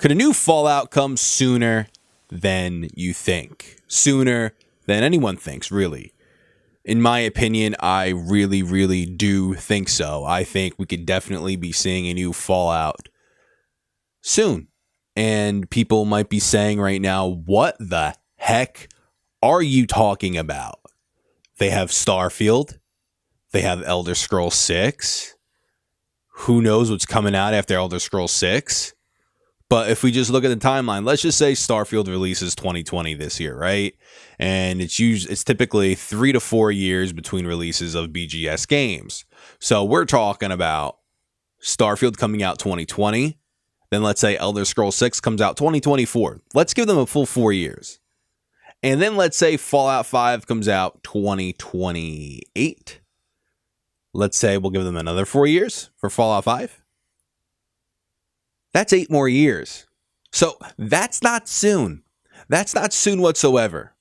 Could a new Fallout come sooner than you think? Sooner than anyone thinks, really. In my opinion, I really, really do think so. I think we could definitely be seeing a new Fallout soon. And people might be saying right now, what the heck are you talking about? They have Starfield. They have Elder Scrolls 6. Who knows what's coming out after Elder Scrolls 6? But if we just look at the timeline, let's just say Starfield releases 2020 this year, right? And it's typically 3 to 4 years between releases of BGS games. So we're talking about Starfield coming out 2020. Then let's say Elder Scrolls 6 comes out 2024. Let's give them a full 4 years. And then let's say Fallout 5 comes out 2028. Let's say we'll give them another 4 years for Fallout 5. That's 8 more years. So that's not soon. That's not soon whatsoever.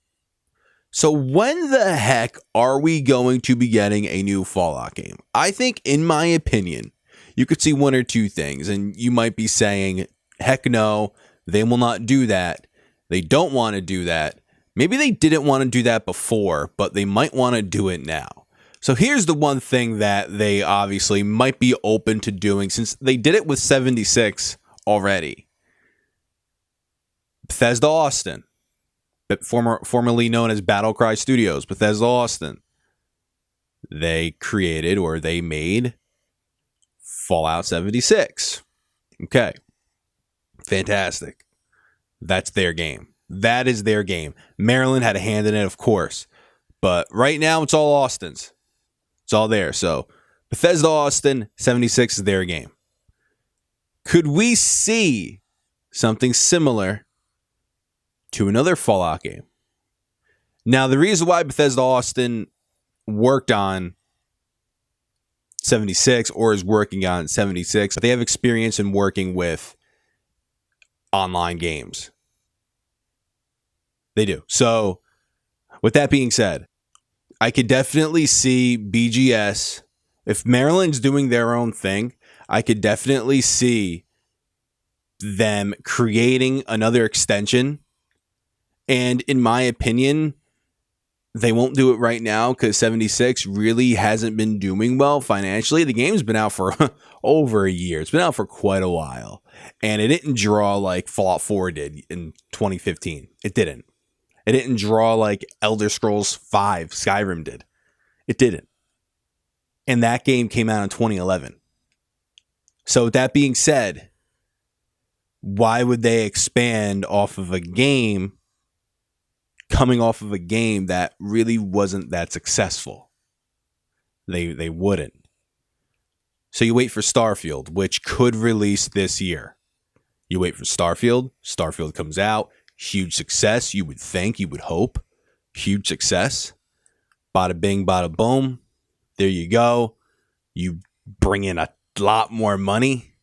So when the heck are we going to be getting a new Fallout game? I think, in my opinion, you could see one or two things, and you might be saying, heck no, they will not do that. They don't want to do that. Maybe they didn't want to do that before, but they might want to do it now. So here's the one thing that they obviously might be open to doing, since they did it with 76 already. Bethesda Austin, formerly known as Battlecry Studios, Bethesda Austin, they created, or they made, Fallout 76. Okay. Fantastic. That's their game. That is their game. Maryland had a hand in it, of course. But right now, it's all Austin's. It's all there. So, Bethesda Austin, 76 is their game. Could we see something similar to another Fallout game? Now, the reason why Bethesda Austin worked on 76 or is working on 76, they have experience in working with online games. They do. So, with that being said, I could definitely see BGS, if Maryland's doing their own thing, I could definitely see them creating another extension. And in my opinion, they won't do it right now because 76 really hasn't been doing well financially. The game's been out for over a year. It's been out for quite a while. And it didn't draw like Fallout 4 did in 2015. It didn't. It didn't draw like Elder Scrolls 5, Skyrim did. It didn't. And that game came out in 2011. So with that being said, why would they expand off of a game coming off of a game that really wasn't that successful? They wouldn't. So you wait for Starfield, which could release this year. You wait for Starfield. Starfield comes out. Huge success, you would think, you would hope. Huge success. Bada bing, bada boom. There you go. You bring in a lot more money.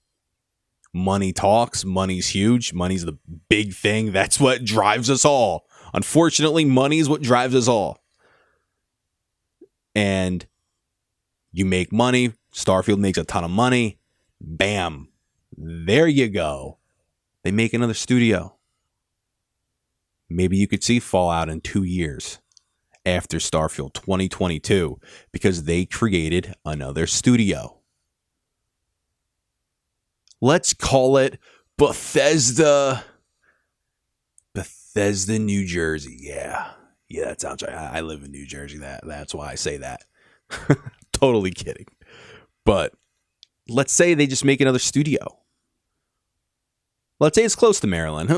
Money talks. Money's huge. Money's the big thing. That's what drives us all. Unfortunately, money is what drives us all. And you make money. Starfield makes a ton of money. Bam. There you go. They make another studio. Maybe you could see Fallout in 2 years after Starfield 2022 because they created another studio. Let's call it Bethesda, New Jersey. Yeah, that sounds right. I live in New Jersey. That's why I say that. Totally kidding. But let's say they just make another studio. Let's say it's close to Maryland.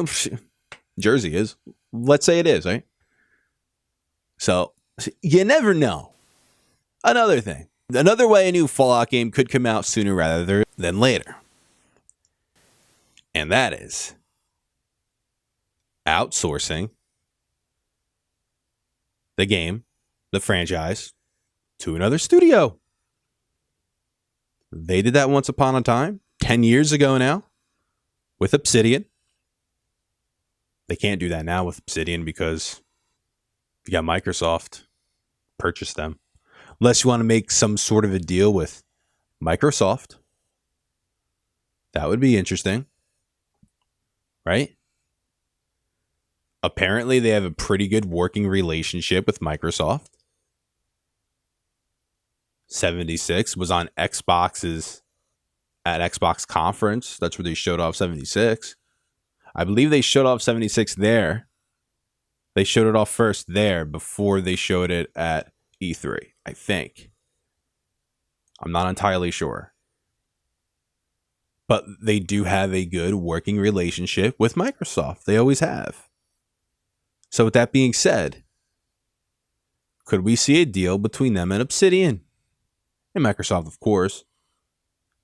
Jersey is. Let's say it is, right? So, you never know. Another thing. Another way a new Fallout game could come out sooner rather than later. And that is outsourcing the game, the franchise, to another studio. They did that once upon a time, 10 years ago now, with Obsidian. They can't do that now with Obsidian because you got Microsoft. Purchase them. Unless you want to make some sort of a deal with Microsoft. That would be interesting. right? Apparently, they have a pretty good working relationship with Microsoft. 76 was on Xbox's at Xbox conference. That's where they showed off 76. I believe they showed off 76 there. They showed it off first there before they showed it at E3, I think. I'm not entirely sure. But they do have a good working relationship with Microsoft. They always have. So with that being said, could we see a deal between them and Obsidian? And Microsoft, of course,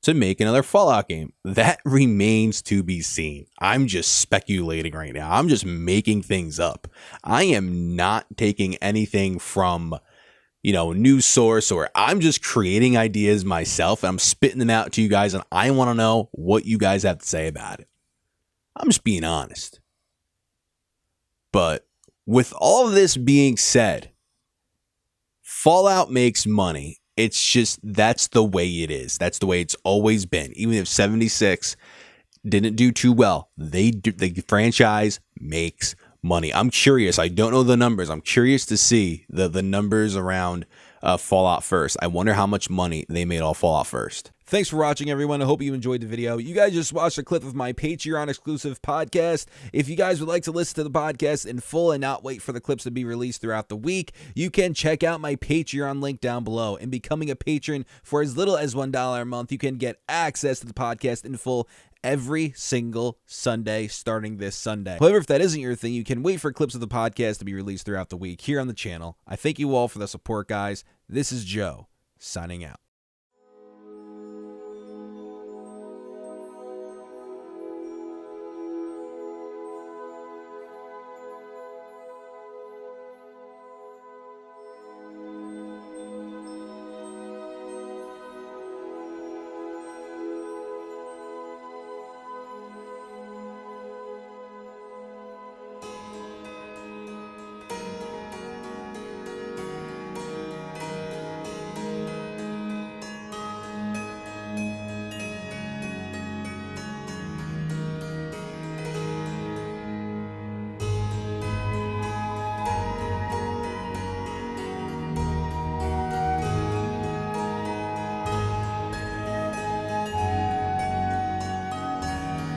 to make another Fallout game? That remains to be seen. I'm just speculating right now. I'm just making things up. I am not taking anything from, news source, or I'm just creating ideas myself and I'm spitting them out to you guys, and I want to know what you guys have to say about it. I'm just being honest. But with all of this being said, Fallout makes money. It's just, that's the way it is. That's the way it's always been. Even if 76 didn't do too well, the franchise makes money. I'm curious. I don't know the numbers. I'm curious to see the numbers around Fallout First. I wonder how much money they made off Fallout First. Thanks for watching, everyone. I hope you enjoyed the video. You guys just watched a clip of my Patreon exclusive podcast. If you guys would like to listen to the podcast in full and not wait for the clips to be released throughout the week, you can check out my Patreon link down below. And becoming a patron for as little as $1 a month, you can get access to the podcast in full every single Sunday starting this Sunday. However, if that isn't your thing, you can wait for clips of the podcast to be released throughout the week here on the channel. I thank you all for the support, guys. This is Joe, signing out.